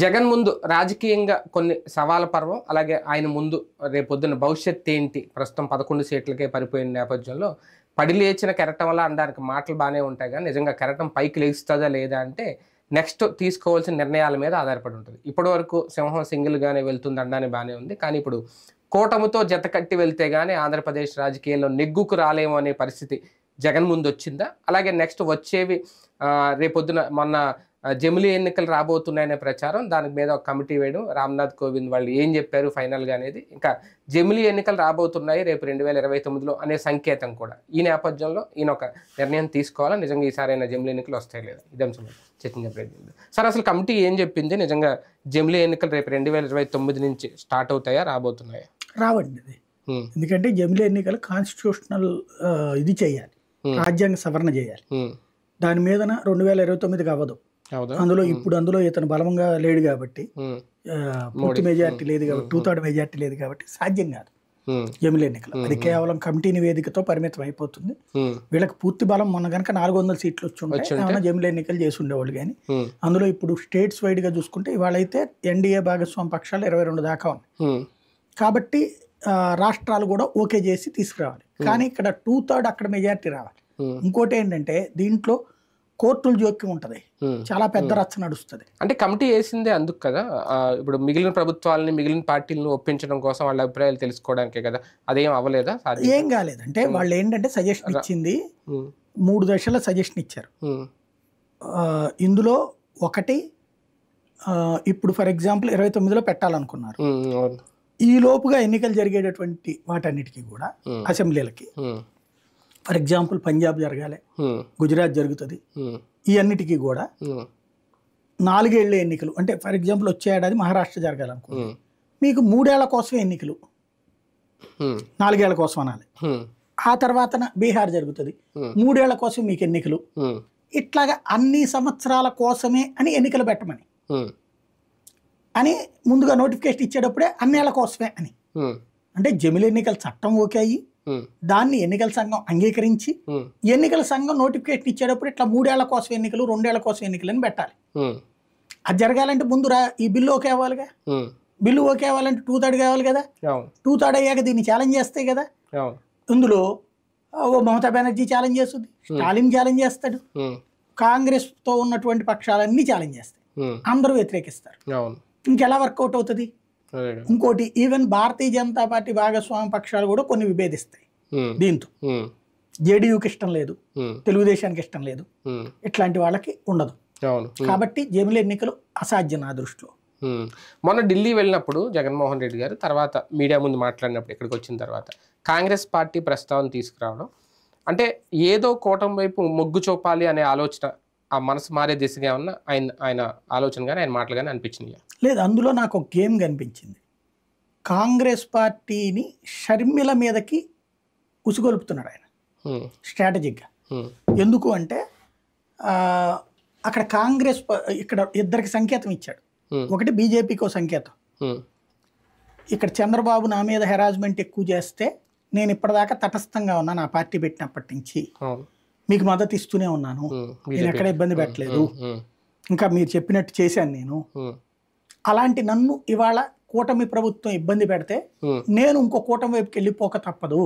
జగన్ ముందు రాజకీయంగా కొన్ని సవాల పర్వం, అలాగే ఆయన ముందు రేపొద్దున భవిష్యత్ ఏంటి, ప్రస్తుతం 11 సీట్లకే పడిపోయిన నేపథ్యంలో పడి లేచిన కెరటం వల్ల అనడానికి మాటలు బాగానే ఉంటాయి, కానీ నిజంగా కెరటం పైకి లేస్తుందా లేదా అంటే నెక్స్ట్ తీసుకోవాల్సిన నిర్ణయాల మీద ఆధారపడి ఉంటుంది. ఇప్పటివరకు సింహం సింగిల్గానే వెళ్తుంది అనడానికి బాగానే ఉంది, కానీ ఇప్పుడు కూటమితో జత కట్టి వెళ్తే కానీ ఆంధ్రప్రదేశ్ రాజకీయాల్లో నెగ్గుకు రాలేము అనే పరిస్థితి జగన్ ముందు వచ్చిందా? అలాగే నెక్స్ట్ వచ్చేవి రేపొద్దున మొన్న జమిలీ ఎన్నికలు రాబోతున్నాయనే ప్రచారం, దానికి మీద ఒక కమిటీ వేయడం, రామ్నాథ్ కోవింద్ వాళ్ళు ఏం చెప్పారు ఫైనల్గా అనేది, ఇంకా జమిలీ ఎన్నికలు రాబోతున్నాయి రేపు 2029లో అనే సంకేతం కూడా. ఈ నేపథ్యంలో ఈయన ఒక నిర్ణయం తీసుకోవాలా, నిజంగా ఈసారైనా జమిలీ ఎన్నికలు వస్తాయి లేదా, ఇదే అంశం చర్చించే ప్రయత్నం. సార్, అసలు కమిటీ ఏం చెప్పింది? నిజంగా జమిలీ ఎన్నికలు రేపు 2029 నుంచి స్టార్ట్ అవుతాయా, రాబోతున్నాయా? రావండి అది. ఎందుకంటే జమిలీ ఎన్నికలు కాన్స్టిట్యూషనల్ ఇది చేయాలి, రాజ్యాంగ సవరణ చేయాలి. దాని మీద 2029కి అవ్వదు. అందులో ఇతను బలంగా లేడు కాబట్టి, పూర్తి మెజార్టీ లేదు కాబట్టి, 2/3 మెజార్టీ లేదు కాబట్టి సాధ్యం కాదు జమిలీ ఎన్నికలు. అది కేవలం కమిటీ నివేదికతో పరిమితం అయిపోతుంది. వీళ్ళకి పూర్తి బలం మొన్న కనుక 400 సీట్లు వచ్చి ఉంటే ఏమైనా జమిలీ ఎన్నికలు చేసి ఉండేవాళ్ళు. కానీ అందులో ఇప్పుడు స్టేట్స్ వైడ్ గా చూసుకుంటే ఇవాళైతే ఎన్డీఏ భాగస్వామి పక్షాలు 22 దాకా ఉన్నాయి కాబట్టి రాష్ట్రాలు కూడా ఓకే చేసి తీసుకురావాలి. కానీ ఇక్కడ 2/3 అక్కడ మెజార్టీ రావాలి. ఇంకోటి ఏంటంటే దీంట్లో కోర్టుల జోక్యం ఉంటది, చాలా పెద్ద రచ్చ నడుస్తుంది. అంటే కమిటీ వేసిందే అందుకు కదా, ఇప్పుడు మిగిలిన ప్రభుత్వాలని మిగిలిన పార్టీలను ఒప్పించడం కోసం వాళ్ళ అభిప్రాయాలు తెలుసుకోవడానికే కదా, అదేం అవ్వలేదా? ఏం కాలేదంటే వాళ్ళు ఏంటంటే సజెషన్ ఇచ్చింది, 3 దశల సజెషన్ ఇచ్చారు. ఇందులో ఒకటి, ఇప్పుడు ఫర్ ఎగ్జాంపుల్ 29లో పెట్టాలనుకున్నారు, ఈ లోపుగా ఎన్నికలు జరిగేటటువంటి వాటన్నిటికీ కూడా అసెంబ్లీలకి, ఫర్ ఎగ్జాంపుల్ పంజాబ్ జరగాలి, గుజరాత్ జరుగుతుంది, ఈ అన్నిటికీ కూడా 4 ఏళ్ల ఎన్నికలు. అంటే ఫర్ ఎగ్జాంపుల్ వచ్చే ఏడాది మహారాష్ట్ర జరగాలనుకో, మీకు 3 ఏళ్ల కోసమే ఎన్నికలు, 4 ఏళ్ల కోసం అనాలి. ఆ తర్వాత బీహార్ జరుగుతుంది, 3 ఏళ్ల కోసం మీకు ఎన్నికలు. ఇట్లాగా అన్ని సంవత్సరాల కోసమే అని ఎన్నికలు పెట్టమని అని ముందుగా నోటిఫికేషన్ ఇచ్చేటప్పుడే అన్నేళ్ల కోసమే అని. అంటే జమిలీ ఎన్నికల చట్టం ఓకే అయ్యి దాన్ని ఎన్నికల సంఘం అంగీకరించి ఎన్నికల సంఘం నోటిఫికేషన్ ఇచ్చేటప్పుడు ఇట్లా 3 ఏళ్ల కోసం ఎన్నికలు, 2 ఏళ్ల కోసం ఎన్నికలు అని పెట్టాలి. అది జరగాలంటే ముందు ఈ బిల్లు ఓకే అవ్వాలిగా. బిల్లు ఓకే అవ్వాలంటే 2/3 కావాలి కదా. 2/3 అయ్యాక దీన్ని ఛాలెంజ్ చేస్తాయి కదా. ఇందులో మమతా బెనర్జీ ఛాలెంజ్ చేస్తుంది, స్టాలిన్ ఛాలెంజ్ చేస్తాడు, కాంగ్రెస్ తో ఉన్నటువంటి పక్షాలన్నీ ఛాలెంజ్ చేస్తాయి, అందరూ వ్యతిరేకిస్తారు. ఇంకెలా వర్కౌట్ అవుతుంది? ఇంకోటి, ఈవెన్ భారతీయ జనతా పార్టీ భాగస్వామి పక్షాలు కూడా కొన్ని విభేదిస్తాయి దీంతో. జేడీయూకి ఇష్టం లేదు, తెలుగుదేశానికి ఇష్టం లేదు, ఇట్లాంటి వాళ్ళకి ఉండదు. కాబట్టి జమిలీ ఎన్నికలు అసాధ్యం నా దృష్టిలో. మొన్న ఢిల్లీ వెళ్ళినప్పుడు జగన్మోహన్ రెడ్డి గారు తర్వాత మీడియా ముందు మాట్లాడినప్పుడు ఇక్కడికి వచ్చిన తర్వాత కాంగ్రెస్ పార్టీ ప్రస్తావన తీసుకురావడం అంటే ఏదో కూటమి వైపు మొగ్గు చూపాలి అనే ఆలోచన, ఆ మనసు మారే దిశగా ఉన్న ఆయన ఆలోచన కానీ ఆయన మాటలు కానీ అనిపించింది లేదు. అందులో నాకు ఒక గేమ్ కనిపించింది. కాంగ్రెస్ పార్టీని షర్మిల మీదకి ఉసుగొలుపుతున్నాడు ఆయన స్ట్రాటజిక్గా. ఎందుకు అంటే అక్కడ కాంగ్రెస్ ఇక్కడ ఇద్దరికి సంకేతం ఇచ్చాడు. ఒకటి బీజేపీకో సంకేతం, ఇక్కడ చంద్రబాబు నా మీద హెరాస్మెంట్ ఎక్కువ చేస్తే నేను ఇప్పటిదాకా తటస్థంగా ఉన్నా, నా పార్టీ పెట్టినప్పటి నుంచి మీకు మద్దతు ఇస్తూనే ఉన్నాను, నేను ఎక్కడ ఇబ్బంది పెట్టలేదు, ఇంకా మీరు చెప్పినట్టు చేశాను నేను. అలాంటి నన్ను ఇవాళ కూటమి ప్రభుత్వం ఇబ్బంది పెడితే నేను ఇంకో కూటమి వైపుకి వెళ్ళిపోక తప్పదు,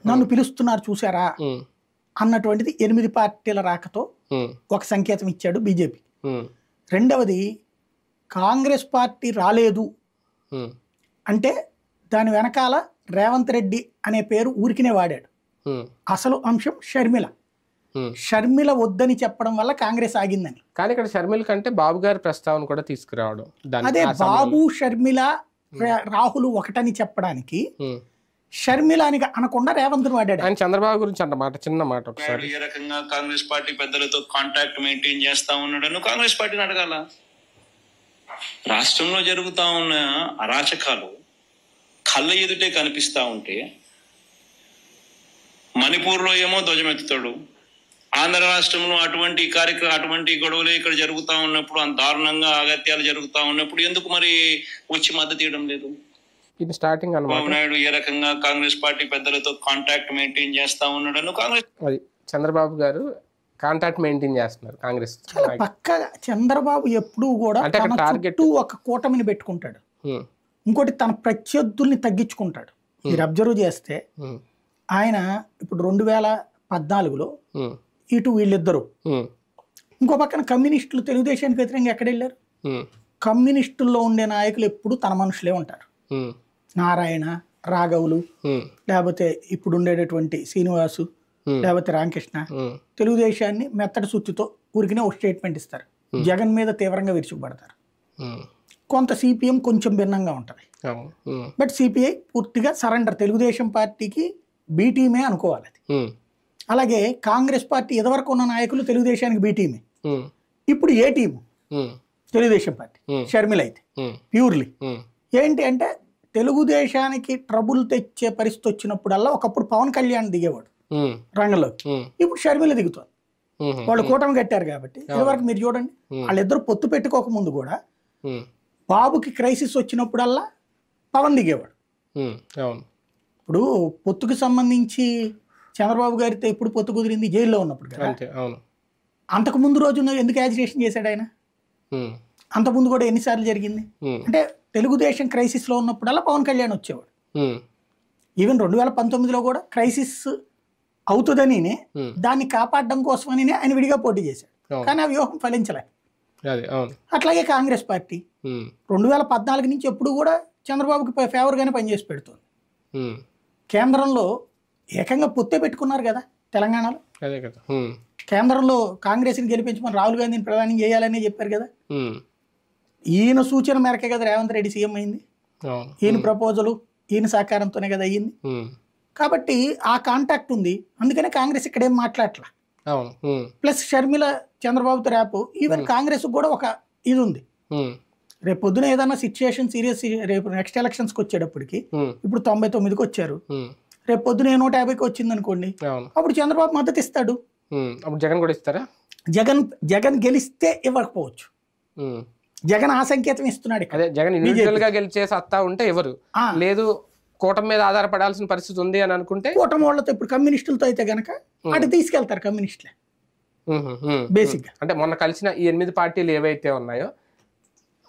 నన్ను పిలుస్తున్నారు చూసారా అన్నటువంటిది 8 పార్టీల రాకతో ఒక సంకేతం ఇచ్చాడు బీజేపీ. రెండవది, కాంగ్రెస్ పార్టీ రాలేదు అంటే దాని వెనకాల రేవంత్ రెడ్డి అనే పేరు ఊరికినే వాడాడు. అసలు అంశం షర్మిల వద్దని చెప్పడం వల్ల కాంగ్రెస్ ఆగిందని. కానీ ఇక్కడ షర్మిల కంటే బాబు గారి ప్రస్తావన కూడా తీసుకురావడం, అదే బాబు షర్మిల రాహుల్ ఒకటని చెప్పడానికి షర్మిల అని అనకుండా రేవంత్ వాడాడు. ఆయన చంద్రబాబు గురించి అన్నమాట, చిన్న మాట ఒకసారి. ఏ రకంగా కాంగ్రెస్ పార్టీ పెద్దలతో కాంటాక్ట్ మెయింటైన్ చేస్తా ఉన్నాడు, కాంగ్రెస్ పార్టీని అడగాల. రాష్ట్రంలో జరుగుతా ఉన్న అరాచకాలు కళ్ళ ఎదుటే కనిపిస్తా ఉంటే మణిపూర్లో ఏమో ధ్వజమెత్తుతాడు, ఆంధ్ర రాష్ట్రంలో అటువంటి గొడవలు ఇక్కడ జరుగుతూ ఉన్నప్పుడు, అంత దారుణంగా అగత్యాలు జరుగుతూ ఉన్నప్పుడు ఎందుకు మరి వచ్చి మద్దతు ఇవ్వడం లేదు? ఇది స్టార్టింగ్ చంద్రబాబు నాయుడు ఏ రకంగా కాంగ్రెస్ పార్టీ పెద్దలతో కాంటాక్ట్ మెయింటైన్ చేస్తా ఉన్నాడు, కాంగ్రెస్ అది చంద్రబాబు గారు కాంటాక్ట్ మెయింటైన్ చేస్తున్నారు కాంగ్రెస్. చాలా పక్కగా చంద్రబాబు ఎప్పుడూ కూడా అంటే తన టార్గెట్ చుట్టూ ఒక కూటమిని పెట్టుకుంటాడు, ఇంకోటి తన ప్రత్యర్థుల్ని తగ్గించుకుంటాడు. మీరు అబ్జర్వ్ చేస్తే ఆయన ఇప్పుడు 2014లో ఇటు వీళ్ళిద్దరు, ఇంకో పక్కన కమ్యూనిస్టులు తెలుగుదేశానికి వ్యతిరేకంగా ఎక్కడ వెళ్ళారు? కమ్యూనిస్టుల్లో ఉండే నాయకులు ఎప్పుడు తన మనుషులే ఉంటారు. నారాయణ, రాఘవులు, లేకపోతే ఇప్పుడు ఉండేటటువంటి శ్రీనివాసు, లేకపోతే రామకృష్ణ తెలుగుదేశాన్ని మెత్తడి సుత్తితో ఊరికినే ఒక స్టేట్మెంట్ ఇస్తారు. జగన్ మీద తీవ్రంగా విరుచుకుపడతారు. కొంత సిపిఎం కొంచెం భిన్నంగా ఉంటుంది, బట్ సిపిఐ పూర్తిగా సరెండర్, తెలుగుదేశం పార్టీకి బి టీమే అనుకోవాలి అది. అలాగే కాంగ్రెస్ పార్టీ ఎదవరకు ఉన్న నాయకులు తెలుగుదేశానికి బి టీమే, ఇప్పుడు ఏ టీము? తెలుగుదేశం పార్టీ. షర్మిల అయితే ప్యూర్లీ ఏంటి అంటే తెలుగుదేశానికి ట్రబుల్ తెచ్చే పరిస్థితి వచ్చినప్పుడల్లా ఒకప్పుడు పవన్ కళ్యాణ్ దిగేవాడు రంగంలోకి, ఇప్పుడు షర్మిల దిగుతుంది. వాళ్ళు కూటమి కట్టారు కాబట్టి. ఇదివరకు మీరు చూడండి, వాళ్ళిద్దరు పొత్తు పెట్టుకోక ముందు కూడా బాబుకి క్రైసిస్ వచ్చినప్పుడల్లా పవన్ దిగేవాడు. ఇప్పుడు పొత్తుకు సంబంధించి చంద్రబాబు గారితో ఎప్పుడు పొత్తు కుదిరింది? జైల్లో ఉన్నప్పుడు కదా. అంతకు ముందు రోజు ఎందుకు యాజిటేషన్ చేశాడు ఆయన? అంతకుముందు కూడా ఎన్నిసార్లు జరిగింది అంటే తెలుగుదేశం క్రైసిస్ లో ఉన్నప్పుడల్లా పవన్ కళ్యాణ్ వచ్చేవాడు. ఈవెన్ 2019లో కూడా క్రైసిస్ అవుతుందని దాన్ని కాపాడడం కోసమని ఆయన విడిగా పోటీ చేశాడు, కానీ ఆ వ్యూహం ఫలించలే. అట్లాగే కాంగ్రెస్ పార్టీ 2014 నుంచి ఎప్పుడు కూడా చంద్రబాబుకి ఫేవర్ గానే పనిచేసి పెడుతుంది. కేంద్రంలో ఏకంగా పొత్తే పెట్టుకున్నారు కదా తెలంగాణలో. కేంద్రంలో కాంగ్రెస్ని గెలిపించమని రాహుల్ గాంధీని ప్రధాని చేయాలని చెప్పారు కదా. ఈయన సూచన మేరకే కదా రేవంత్ రెడ్డి సీఎం అయింది. ఈయన ప్రపోజలు ఈయన సహకారంతోనే కదా అయ్యింది. కాబట్టి ఆ కాంటాక్ట్ ఉంది, అందుకనే కాంగ్రెస్ ఇక్కడేం మాట్లాడట్లా. ప్లస్ షర్మిల చంద్రబాబుతో రేపు ఈవెన్ కాంగ్రెస్ కూడా ఒక ఇది ఉంది. రేపు పొద్దున ఏదైనా సిచ్యుయేషన్ సీరియస్, రేపు నెక్స్ట్ ఎలక్షన్స్కి వచ్చేటప్పటికి ఇప్పుడు 99కి వచ్చారు, రేపు పొద్దున 150కి వచ్చింది అనుకోండి, అప్పుడు చంద్రబాబు మద్దతు ఇస్తాడు. జగన్ కూడా ఇస్తారా? జగన్ గెలిస్తే ఇవ్వకపోవచ్చు. జగన్ ఆ సంకేతం ఇస్తున్నాడు. అదే జగన్ ఇండివిజువల్ గా గెలిచే సత్తా ఉంటే ఎవరు లేదు, కూటమి మీద ఆధారపడాల్సిన పరిస్థితి ఉంది అని అనుకుంటే కూటమి వాళ్ళతో ఇప్పుడు కమ్యూనిస్టులతో అయితే గనక అటు తీసుకెళ్తారు కమ్యూనిస్టులే బేసిక్ గా. అంటే మొన్న కలిసిన ఈ 8 పార్టీలు ఏవైతే ఉన్నాయో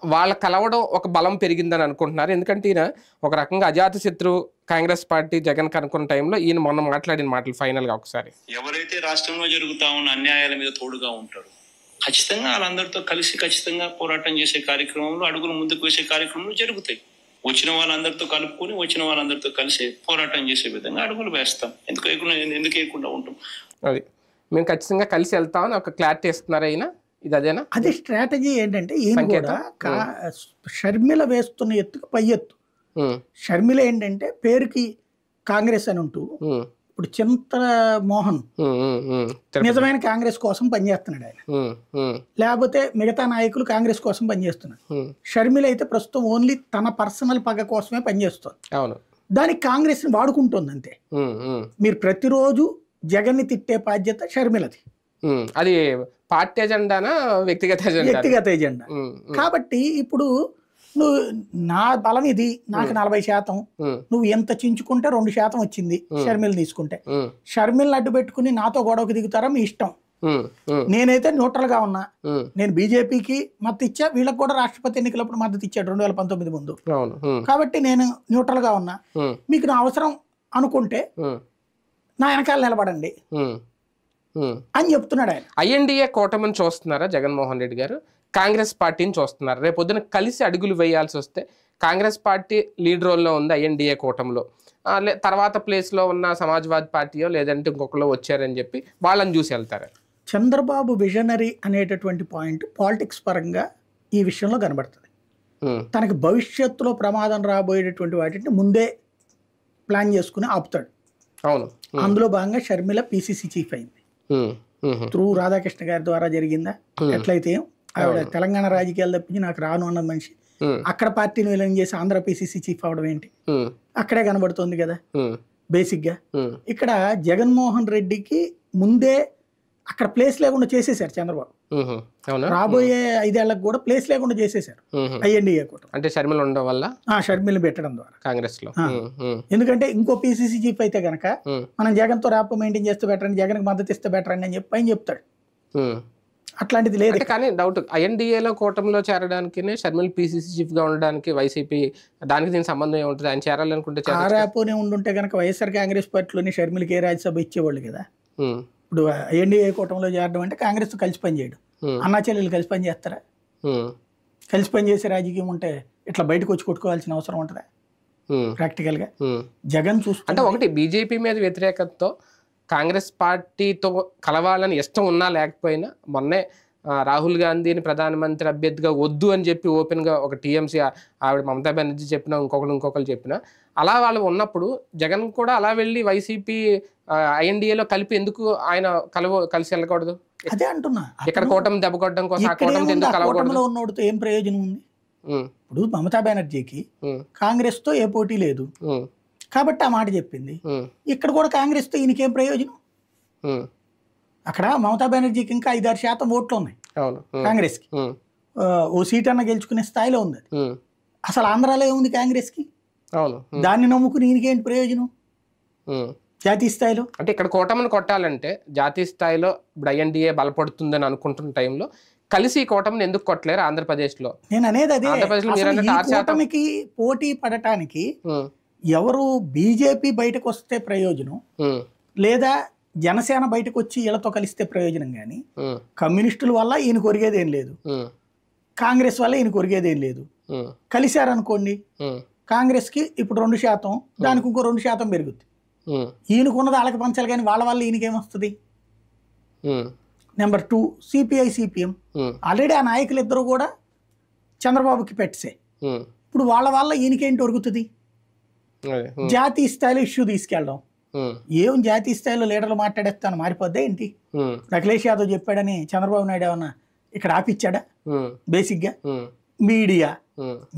వాళ్ళ కలవడం ఒక బలం పెరిగిందని అనుకుంటున్నారు. ఎందుకంటే ఈయన ఒక రకంగా అజాత శత్రు కాంగ్రెస్ పార్టీ జగన్ కనుక్కున్న టైంలో ఈయన మొన్న మాట్లాడిన మాటలు ఫైనల్ గా ఒకసారి, ఎవరైతే రాష్ట్రంలో జరుగుతా ఉన్న అన్యాయాల మీద తోడుగా ఉంటారు ఖచ్చితంగా వాళ్ళందరితో కలిసి ఖచ్చితంగా పోరాటం చేసే కార్యక్రమంలో, అడుగులు ముందుకు వేసే కార్యక్రమాలు జరుగుతాయి. వచ్చిన వాళ్ళందరితో కలుపుకొని వచ్చిన వాళ్ళందరితో కలిసి పోరాటం చేసే విధంగా అడుగులు వేస్తాం. ఎందుకు వేయకుండా ఉంటాం. అది మేము ఖచ్చితంగా కలిసి వెళ్తామని ఒక క్లారిటీ ఇస్తున్నారు అయినా ఇది అదేనా? అదే స్ట్రాటజీ ఏంటంటే ఈయన కూడా షర్మిల వేస్తున్న ఎత్తుకు పై ఎత్తు. షర్మిల ఏంటంటే పేరుకి కాంగ్రెస్ అని ఉంటూ ఇప్పుడు చింతల మోహన్ నిజమైన కాంగ్రెస్ కోసం పనిచేస్తున్నాడు ఆయన, లేకపోతే మిగతా నాయకులు కాంగ్రెస్ కోసం పనిచేస్తున్నారు. షర్మిల అయితే ప్రస్తుతం ఓన్లీ తన పర్సనల్ పగ కోసమే పనిచేస్తుంది. దానికి కాంగ్రెస్ ని వాడుకుంటుంది అంతే. మీరు ప్రతిరోజు జగన్ ని తిట్టే బాధ్యత షర్మిలది. అది పార్టీ ఎజెండానా వ్యక్తిగత ఎజెండా? కాబట్టి ఇప్పుడు నువ్వు నా బలం ఇది, నాకు 40%, నువ్వు ఎంత చించుకుంటే 2% వచ్చింది షర్మిల తీసుకుంటే, షర్మిల్ని అడ్డు పెట్టుకుని నాతో గొడవకు దిగుతారా మీ ఇష్టం. నేనైతే న్యూట్రల్ గా ఉన్నా. నేను బీజేపీకి మద్దతు ఇచ్చా, వీళ్ళకి కూడా రాష్ట్రపతి ఎన్నికలప్పుడు మద్దతు ఇచ్చాడు 2019 ముందు. కాబట్టి నేను న్యూట్రల్ గా ఉన్నా. మీకు నా అవసరం అనుకుంటే నా వెనకాల నిలబడండి అని చెప్తున్నాడు ఆయన. ఐఎన్డీఏ కూటమిని చూస్తున్నారా జగన్మోహన్ రెడ్డి గారు? కాంగ్రెస్ పార్టీని చూస్తున్నారు. రేపు పొద్దున కలిసి అడుగులు వేయాల్సి వస్తే కాంగ్రెస్ పార్టీ లీడ్ రోల్లో ఉంది ఐఎన్డీఏ కూటమిలో, తర్వాత ప్లేస్లో ఉన్న సమాజ్వాదీ పార్టీయో లేదంటే ఇంకొకరు వచ్చారని చెప్పి వాళ్ళని చూసి వెళ్తారు. చంద్రబాబు విజనరీ అనేటటువంటి పాయింట్ పాలిటిక్స్ పరంగా ఈ విషయంలో కనబడుతుంది. తనకి భవిష్యత్తులో ప్రమాదం రాబోయేటటువంటి వాటిని ముందే ప్లాన్ చేసుకుని ఆపుతాడు. అవును, అందులో భాగంగా షర్మిల పిసిసి చీఫ్ అయింది త్రూ రాధాకృష్ణ గారి ద్వారా జరిగిందా? ఎట్లయితే ఆవిడ తెలంగాణ రాజకీయాలు తప్పించి నాకు రాను అన్న మనిషి అక్కడ పార్టీని విలీనం చేసి ఆంధ్ర పిసిసి చీఫ్ అవడం ఏంటి అక్కడే కనబడుతుంది కదా బేసిక్ గా. ఇక్కడ జగన్మోహన్ రెడ్డికి ముందే అక్కడ ప్లేస్ లేకుండా చేసేసారు చంద్రబాబు. రాబోయే 5 ఏళ్లకు కూడా ప్లేస్ లేకుండా చేసేసారు ఐఎన్డీఏ కూటమి. అంటే షర్మిల ఉండడం వల్ల, షర్మిల పెట్టడం ద్వారా కాంగ్రెస్ లో. ఎందుకంటే ఇంకో పిసిసి చీఫ్ అయితే గనక మనం జగన్ తో ర్యాప్ మెయింటైన్ చేస్తే బెటర్ అండి, జగన్ కి మద్దతు ఇస్తే బెటర్ అండి అని చెప్పి ఆయన చెప్తాడు. అట్లాంటిది లేదు. అంటే కానీ డౌట్, ఐఎన్డీఏలో కూటమిలో చేరడానికి షర్మిల పీసీసీ చీఫ్ గా ఉండడానికి వైసీపీ దానికి దీనికి సంబంధం ఏముంటుంది? ఆయన చేరాలనుకుంటే ఆరాపోనే ఉండుంటే కనుక వైఎస్ఆర్ కాంగ్రెస్ పార్టీలోని షర్మిలకి ఏ రాజ్యసభ ఇచ్చేవాళ్ళు కదా. ఇప్పుడు ఎన్డీఏ కూటమిలో చేరడం అంటే కాంగ్రెస్ తో కలిసి పనిచేయడం. అన్నా చెల్లెలు కలిసి పని చేస్తారా? కలిసి పనిచేసే రాజకీయం ఉంటే ఇట్లా బయటకు వచ్చి కొట్టుకోవాల్సిన అవసరం ఉంటుందా? ప్రాక్టికల్ గా జగన్ చూస్తే అంటే ఒకటి బీజేపీ మీద వ్యతిరేకతతో కాంగ్రెస్ పార్టీతో కలవాలని ఇష్టం ఉన్నా లేకపోయినా మొన్నే రాహుల్ గాంధీని ప్రధానమంత్రి అభ్యర్థిగా వద్దు అని చెప్పి ఓపెన్గా ఒక టీఎంసీ ఆవిడ మమతా బెనర్జీ చెప్పినా ఇంకొకరు చెప్పినా అలా వాళ్ళు ఉన్నప్పుడు జగన్ కూడా అలా వెళ్ళి వైసీపీ ఐఎన్డీఏలో కలిపి ఎందుకు ఆయన కలిసి వెళ్ళకూడదు? అదే అంటున్నా, ఇక్కడ కూటమి దెబ్బ కొట్టడం కోసం ఆ కూటమి ఎందుకు కలవకూడదు? ఉన్నోడితో ఏం ప్రయోజనం ఉంది? ఇప్పుడు మమతా బెనర్జీకి కాంగ్రెస్ తో ఏ పోటీ లేదు కాబట్టి ఆ మాట చెప్పింది. ఇక్కడ కూడా కాంగ్రెస్ తో ఈయనకేం ప్రయోజనం? అక్కడ మమతా బెనర్జీకి ఇంకా 5-6% ఓట్లు ఉన్నాయి కాంగ్రెస్ కి. ఓ సీట్ అన్న గెలుచుకునే స్థాయిలో ఉంది. అసలు ఆంధ్రాలో ఏముంది కాంగ్రెస్ కి? దాన్ని నమ్ముకుని ఈయనకేంటి ప్రయోజనం జాతీయ స్థాయిలో? అంటే ఇక్కడ కూటమిని కొట్టాలంటే జాతీయ స్థాయిలో ఇప్పుడు ఐఎన్డీఏ బలపడుతుందని అనుకుంటున్న టైంలో కలిసి కూటమిని ఎందుకు కొట్టలేరు ఆంధ్రప్రదేశ్లో? నేను అనేది అదే, కూటమికి పోటీ పడటానికి ఎవరు బీజేపీ బయటకు వస్తే ప్రయోజనం లేదా జనసేన బయటకు వచ్చి వీళ్ళతో కలిస్తే ప్రయోజనం, కానీ కమ్యూనిస్టుల వల్ల ఈయన కొరిగేది ఏం లేదు, కాంగ్రెస్ వల్ల ఈయన కొరిగేది ఏం లేదు. కలిశారనుకోండి కాంగ్రెస్ కి ఇప్పుడు 2%, దానికి ఇంకో 2% పెరుగుద్ది. ఈయనకున్నది వాళ్ళకి పంచాలి కానీ వాళ్ళ వల్ల ఈయనకేమొస్తుంది? నెంబర్ 2 సిపిఐ సిపిఎం ఆల్రెడీ ఆ నాయకులు ఇద్దరు కూడా చంద్రబాబుకి పెట్టసే. ఇప్పుడు వాళ్ళ వల్ల ఈయనకేంటి ఒరుగుతుంది? జాతీయ స్థాయిలో ఇష్యూ తీసుకెళ్ళడం. ఏం జాతీయ స్థాయిలో లీడర్లు మాట్లాడేస్తాను మారిపోద్దా ఏంటి? అఖిలేష్ యాదవ్ చెప్పాడని చంద్రబాబు నాయుడు ఏమన్నా ఇక్కడ ఆపిచ్చాడా? బేసిక్ గా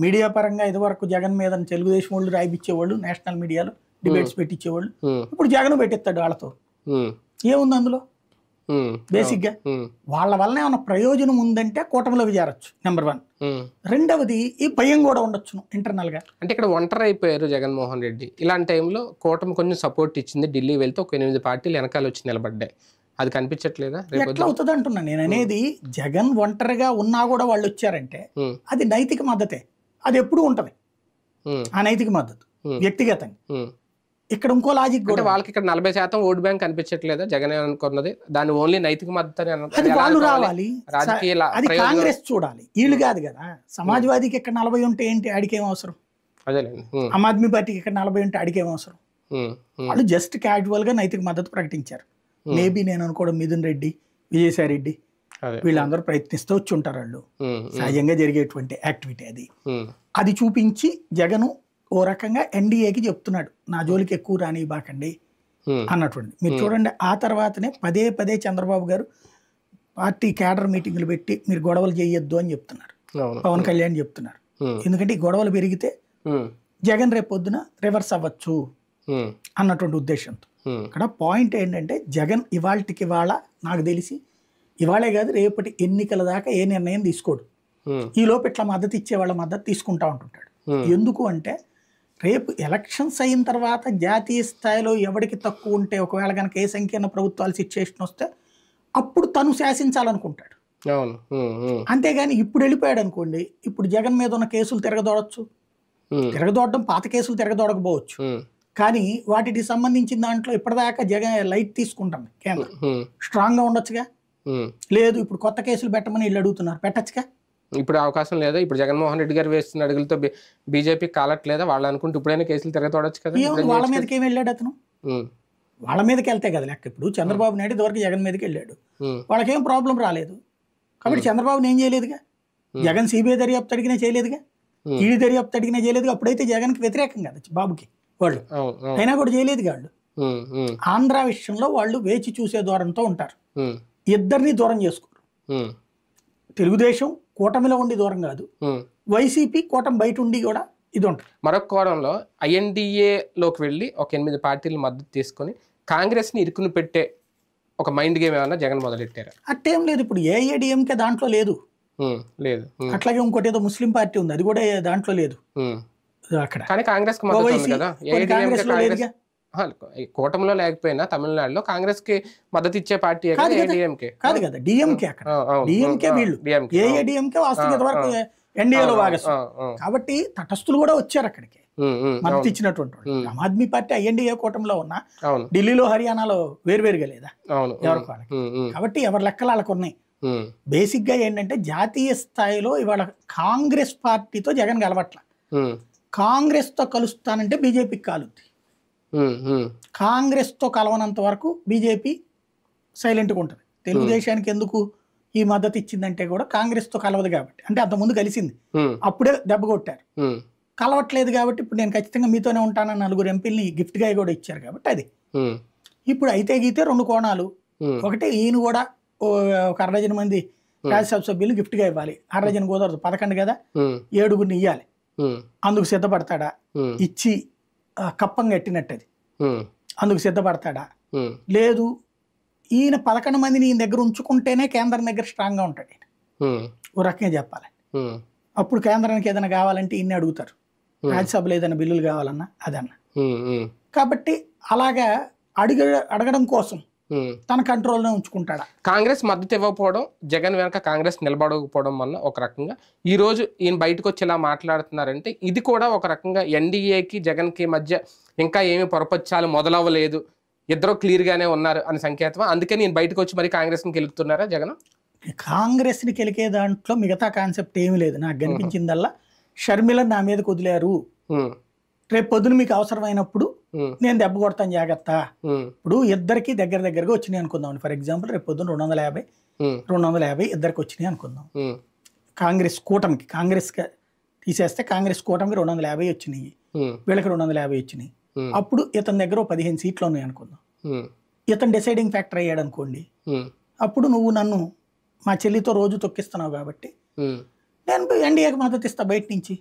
మీడియా పరంగా ఇదివరకు జగన్ మీద తెలుగుదేశం వాళ్ళు రాయిపించేవాళ్ళు, నేషనల్ మీడియాలో డిబేట్స్ పెట్టించేవాళ్ళు. ఇప్పుడు జగన్ పెట్టిస్తాడు వాళ్ళతో. ఏముంది అందులో? బేసిక్ గా వాళ్ళ వల్ల ఏమైనా ప్రయోజనం ఉందంటే కూటమిలోకి చేరొచ్చు నెంబర్ 1. రెండవది ఈ భయం కూడా ఉండొచ్చు ఇంటర్నల్ గా. అంటే ఇక్కడ ఒంటరి అయిపోయారు జగన్మోహన్ రెడ్డి. ఇలాంటి టైంలో కూటమి కొంచెం సపోర్ట్ ఇచ్చింది. ఢిల్లీ వెళ్తే ఒక 8 పార్టీలు వెనకాల వచ్చి నిలబడ్డాయి. అది కనిపించట్లేదా? ఎట్లా అవుతుంది అంటున్నా నేను. అనేది జగన్ ఒంటరిగా ఉన్నా కూడా వాళ్ళు వచ్చారంటే అది నైతిక మద్దతే. అది ఎప్పుడు ఉంటది ఆ నైతిక మద్దతు వ్యక్తిగతంగా. ఇక్కడ ఇంకో లాజిక్ కూడా, వాళ్ళకి ఇక్కడ 40% ఓటు బ్యాంక్ కనిపించట్లేదా జగన్ అనుకున్నది? దాన్ని ఓన్లీ నైతిక మద్దతు అది వాళ్ళు రావాలి, అది కాంగ్రెస్ చూడాలి, వీళ్ళు కాదు కదా. సమాజ్వాదీకి ఇక్కడ 40 ఉంటే ఏంటి, ఆడికేం అవసరం? ఆమ్ ఆద్మీ పార్టీకి ఇక్కడ 40 ఉంటే ఆడికేం అవసరం? వాళ్ళు జస్ట్ క్యాజువల్ గా నైతిక మద్దతు ప్రకటించారు. మేబీ నేను అనుకోవడం మిథున్ రెడ్డి, విజయసాయి రెడ్డి వీళ్ళందరూ ప్రయత్నిస్తూ వచ్చి ఉంటారు. వాళ్ళు సహజంగా జరిగేటువంటి యాక్టివిటీ అది. అది చూపించి జగను ఓ రకంగా ఎన్డీఏకి చెప్తున్నాడు, నా జోలికి ఎక్కువ రాని బాకండి అన్నటువంటి. మీరు చూడండి, ఆ తర్వాతనే పదే చంద్రబాబు గారు పార్టీ క్యాడర్ మీటింగ్లు పెట్టి మీరు గొడవలు చేయొద్దు అని చెప్తున్నారు. పవన్ కళ్యాణ్ చెప్తున్నారు. ఎందుకంటే ఈ గొడవలు పెరిగితే జగన్ రేపు పొద్దున రివర్స్ అవ్వచ్చు అన్నటువంటి ఉద్దేశంతో. ఇక్కడ పాయింట్ ఏంటంటే జగన్ ఇవాళకి ఇవాళ నాకు తెలిసి ఇవాళే కాదు రేపటి ఎన్నికల దాకా ఏ నిర్ణయం తీసుకోడు. ఈ లోపు ఇట్లా మద్దతు ఇచ్చే వాళ్ళ మద్దతు తీసుకుంటా ఉంటుంటాడు. ఎందుకు అంటే రేపు ఎలక్షన్స్ అయిన తర్వాత జాతీయ స్థాయిలో ఎవరికి తక్కువ ఉంటే, ఒకవేళ కనుక ఏ సంకీర్ణ ప్రభుత్వాలు సిచ్యుయేషన్ వస్తే అప్పుడు తను శాసించాలనుకుంటాడు. అంతేగాని ఇప్పుడు వెళ్ళిపోయాడు అనుకోండి, ఇప్పుడు జగన్ మీద ఉన్న కేసులు తిరగదోడచ్చు. తిరగదోడడం పాత కేసులు తిరగదోడకపోవచ్చు, కానీ వాటికి సంబంధించిన దాంట్లో ఇప్పటిదాకా జగన్ లైట్ తీసుకుంటాం. కేంద్రం స్ట్రాంగ్ గా ఉండొచ్చుగా. లేదు ఇప్పుడు కొత్త కేసులు పెట్టమని వీళ్ళు అడుగుతున్నారు, పెట్టచ్చుగా. ఇప్పుడు అవకాశం లేదా? ఇప్పుడు జగన్మోహన్ రెడ్డి గారు వేస్తున్న అడుగులతో బీజేపీ కాలట్లేదా? వాళ్ళు అనుకుంటే ఇప్పుడైనా కేసులు తిరగతోడచ్చు కదా. వాళ్ళ మీదకి ఏమి వెళ్ళాడు అతను? వాళ్ళ మీదకి వెళ్తే కదా లెక్క. ఇప్పుడు చంద్రబాబు నాయుడు ఇదివరకు జగన్ మీదకి వెళ్ళాడు, వాళ్ళకేం ప్రాబ్లం రాలేదు. కాబట్టి చంద్రబాబుని ఏం చేయలేదుగా. జగన్ సిబిఐ దర్యాప్తు అడిగినా చేయలేదుగా, ఈడీ దర్యాప్తు అడిగినా చేయలేదుగా. అప్పుడైతే జగన్కి వ్యతిరేకం కదా బాబుకి వాళ్ళు, అయినా కూడా చేయలేదుగా వాళ్ళు. ఆంధ్ర విషయంలో వాళ్ళు వేచి చూసే దూరంతో ఉంటారు. ఇద్దరిని దూరం చేసుకోరు. తెలుగుదేశం కూటమిలో ఉండి దూరం కాదు, వైసీపీ కూటమి బయట ఉండి కూడా ఇది ఉంటుంది. మరొక కోణంలో ఐఎన్డీఏలోకి వెళ్ళి ఒక 8 పార్టీలు మద్దతు తీసుకొని కాంగ్రెస్ని ఇరుకుని పెట్టే ఒక మైండ్ గేమ్ ఏమన్నా జగన్ మొదలెట్టారు? అట్టేం లేదు. ఇప్పుడు ఏఐడిఎంకే దాంట్లో లేదు. అట్లాగే ఇంకోటి ఏదో ముస్లిం పార్టీ ఉంది, అది కూడా దాంట్లో లేదు. అక్కడ కానీ కాంగ్రెస్ ఈ కూటమిలో లేకపోయినా తమిళనాడులో కాంగ్రెస్ కి మద్దతు ఇచ్చే పార్టీ ఏడీఎంకే కాదు కదా, డిఎంకే అక్కడ, డిఎంకే వీళ్ళు ఏఐడిఎంకే వాస్తవికత వరకు ఎన్డీఏలో భాగస్వామి కాబట్టి తటస్థులు కూడా వచ్చారు అక్కడికి మద్దతు ఇచ్చినటువంటి వాళ్ళు. ఆమ్ ఆద్మీ పార్టీ ఐఎన్డీఏ కూటమిలో ఉన్నా ఢిల్లీలో హర్యానాలో వేరువేరుగా లేదా ఎవరికి వాళ్ళకి, కాబట్టి ఎవరి లెక్కలు వాళ్ళకు ఉన్నాయి. బేసిక్ గా ఏంటంటే జాతీయ స్థాయిలో ఇవాళ కాంగ్రెస్ పార్టీతో జగన్ కలవట్ల, కాంగ్రెస్ తో కలుస్తానంటే బీజేపీకి కాలుద్ది. కాంగ్రెస్ తో కలవనంత వరకు బీజేపీ సైలెంట్గా ఉంటుంది. తెలుగుదేశానికి ఎందుకు ఈ మద్దతు ఇచ్చిందంటే కూడా కాంగ్రెస్ తో కలవదు కాబట్టి, అంటే అంతకుముందు కలిసింది అప్పుడే దెబ్బ కొట్టారు, కలవట్లేదు కాబట్టి ఇప్పుడు నేను ఖచ్చితంగా మీతోనే ఉంటానని 4 ఎంపీలని గిఫ్ట్ గా కూడా ఇచ్చారు కాబట్టి అది. ఇప్పుడు అయితే గీతే 2 కోణాలు, ఒకటి ఈయన కూడా ఒక 12 మంది రాజ్యసభ సభ్యులు గిఫ్ట్ గా ఇవ్వాలి, 12 కుదరదు 11 కదా, 7 ఇవ్వాలి, అందుకు సిద్ధపడతాడా, ఇచ్చి కప్పం కట్టినట్టు అది అందుకు సిద్ధపడతాడా, లేదు ఈయన 11 మందిని ఈయన దగ్గర ఉంచుకుంటేనే కేంద్రం దగ్గర స్ట్రాంగ్ గా ఉంటాడు ఓ రకంగా చెప్పాలి. అప్పుడు కేంద్రానికి ఏదైనా కావాలంటే ఈయన్ని అడుగుతారు, రాజ్యసభలో ఏదైనా బిల్లులు కావాలన్నా అదన్నా. కాబట్టి అలాగా అడగడం కోసం తన కంట్రోల్నే ఉంచుకుంటాడా. కాంగ్రెస్ మద్దతు ఇవ్వకపోవడం, జగన్ వెనక కాంగ్రెస్ నిలబడకపోవడం వల్ల ఒక రకంగా ఈ రోజు ఈయన బయటకు వచ్చి ఇలా మాట్లాడుతున్నారంటే ఇది కూడా ఒక రకంగా ఎన్డీఏకి జగన్కి మధ్య ఇంకా ఏమి పొరపచ్చాలు మొదలవ్వలేదు, ఇద్దరు క్లియర్ గానే ఉన్నారు అని సంకేతం. అందుకే నేను బయటకు వచ్చి మరి కాంగ్రెస్ ని గెలుపుతున్నారా జగన్? కాంగ్రెస్ ని గెలికే దాంట్లో మిగతా కాన్సెప్ట్ ఏమీ లేదు. నాకు కనిపించిందల్లా షర్మిల నా మీద కుదిలేరు, రేపు పొద్దున మీకు అవసరమైనప్పుడు నేను దెబ్బ కొడతాను జాగ్రత్త. ఇప్పుడు ఇద్దరికి దగ్గరగా వచ్చినాయి అనుకుందాం. ఫర్ ఎగ్జాంపుల్ రేపు పొద్దున 250 ఇద్దరికి వచ్చినాయి అనుకుందాం. కాంగ్రెస్ కూటమికి, కాంగ్రెస్ తీసేస్తే కాంగ్రెస్ కూటమికి 250 వచ్చినాయి, వీళ్ళకి 250 వచ్చినాయి. అప్పుడు ఇతని దగ్గర 15 సీట్లు ఉన్నాయి అనుకుందాం. ఇతను డిసైడింగ్ ఫ్యాక్టర్ అయ్యాడు అనుకోండి, అప్పుడు నువ్వు నన్ను మా చెల్లితో రోజు తొక్కిస్తున్నావు కాబట్టి నేను ఎన్డీఏకి మద్దతు ఇస్తా బయట నుంచి,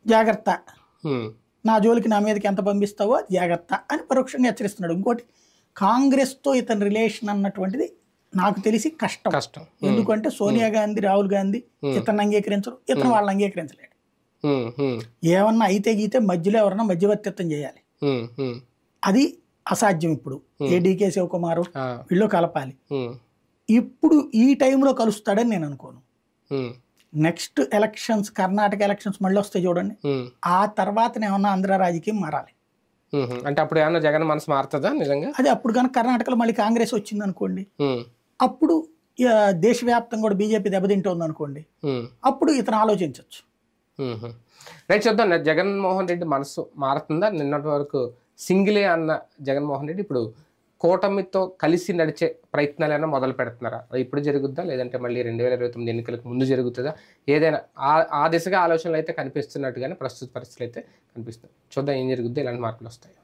జాగ్రత్త, నా జోలికి నా మీదకి ఎంత పంపిస్తావో జాగ్రత్త అని పరోక్షంగా హెచ్చరిస్తున్నాడు. ఇంకోటి, కాంగ్రెస్తో ఇతని రిలేషన్ అన్నటువంటిది నాకు తెలిసి కష్టం. ఎందుకంటే సోనియా గాంధీ, రాహుల్ గాంధీ ఇతను అంగీకరించరు, ఇతను వాళ్ళని అంగీకరించలేడు. ఏమన్నా అయితే గీతే మధ్యలో ఎవరన్నా మధ్యవర్తిత్వం చేయాలి, అది అసాధ్యం. ఇప్పుడు ఏడీకే శివకుమారు వీళ్ళు కలపాలి. ఇప్పుడు ఈ టైంలో కలుస్తాడని నేను అనుకోను. నెక్స్ట్ ఎలక్షన్స్, కర్ణాటక ఎలక్షన్స్ మళ్ళీ వస్తాయి చూడండి, ఆ తర్వాత ఏమన్నా ఆంధ్ర రాజకీయం మారాలి. అంటే అప్పుడు ఏమన్నా జగన్ మనసు మారుతుందా నిజంగా? అదే అప్పుడు కనుక కర్ణాటకలో మళ్ళీ కాంగ్రెస్ వచ్చింది అనుకోండి, అప్పుడు దేశవ్యాప్తంగా కూడా బీజేపీ దెబ్బతింటుంది అనుకోండి, అప్పుడు ఇతను ఆలోచించవచ్చు. రైట్, చూద్దాం. జగన్మోహన్ రెడ్డి మనసు మారుతుందా? నిన్నటి వరకు సింగిలే అన్న జగన్మోహన్ రెడ్డి ఇప్పుడు కూటమితో కలిసి నడిచే ప్రయత్నాలైనా మొదలు పెడుతున్నారా? ఇప్పుడు జరుగుద్దా, లేదంటే మళ్ళీ 2029 ఎన్నికలకు ముందు జరుగుతుందా? ఏదైనా ఆ దిశగా ఆలోచనలు అయితే కనిపిస్తున్నట్టుగానే ప్రస్తుత పరిస్థితులు అయితే కనిపిస్తుంది. చూద్దాం ఏం జరుగుద్దో, ఎలాంటి మార్పులు వస్తాయి.